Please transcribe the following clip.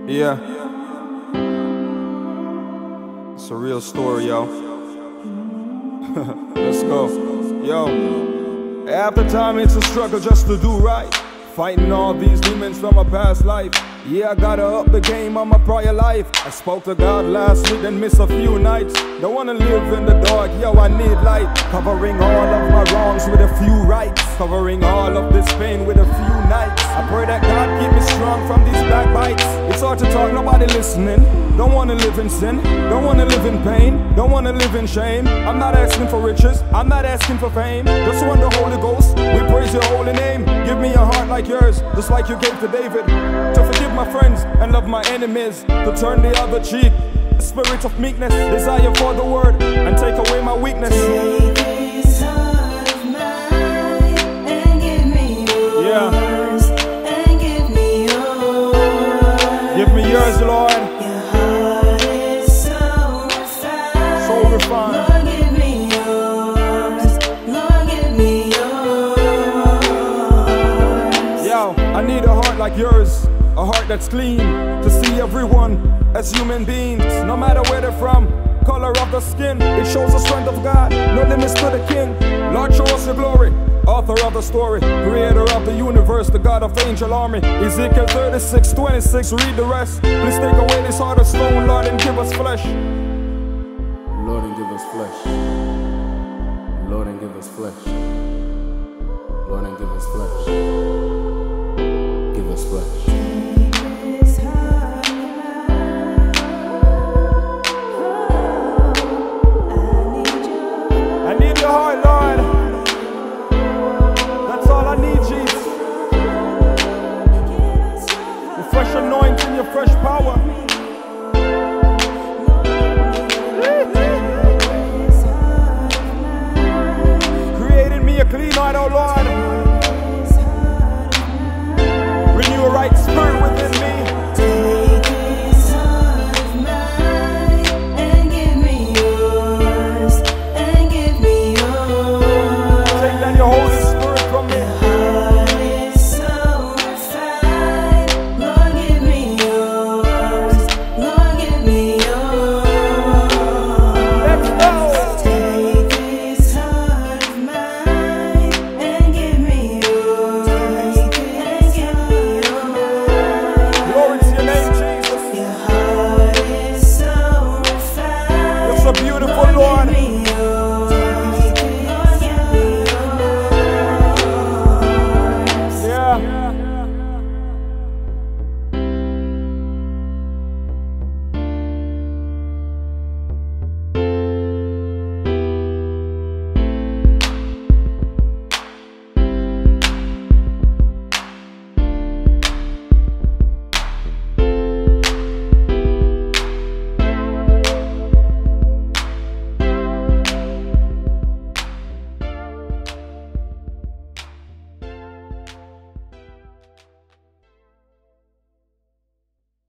Yeah, it's a real story, yo. Let's go. Yo, half the time it's a struggle just to do right. Fighting all these demons from my past life. Yeah, I gotta up the game on my prior life. I spoke to God last week and missed a few nights. Don't wanna live in the dark, yo, I need light. Covering all of my wrongs with a few rights. Covering all of this pain with a few nights. I pray that God keep me strong from these backbites. It's hard to talk, nobody listening. Don't wanna live in sin, don't wanna live in pain, don't wanna live in shame. I'm not asking for riches, I'm not asking for fame. Just want the Holy Ghost, we praise your holy name. Give me a heart like yours, just like you gave to David. To forgive my friends and love my enemies. To turn the other cheek, a spirit of meekness. Desire for the word and take away my weakness. Take this heart of mine and give me yours. Yeah. And give me yours. Give me yours, Lord. Your heart is so refined. So refined. Lord, give me yours. Lord, give me yours. Yo, I need a heart like yours. A heart that's clean, to see everyone as human beings, no matter where they're from, color of the skin. It shows the strength of God, no limits to the King. Lord, show us your glory, author of the story, creator of the universe, the God of angel army. Ezekiel 36:26, read the rest. Please take away this heart of stone, Lord, and give us flesh. Lord, and give us flesh. Lord, and give us flesh. Lord, and give us flesh. Give us flesh. Heart, Lord. That's all I need, Jesus. Your fresh anointing, your fresh power. Created me a clean heart, oh Lord. Renew a right spirit within me.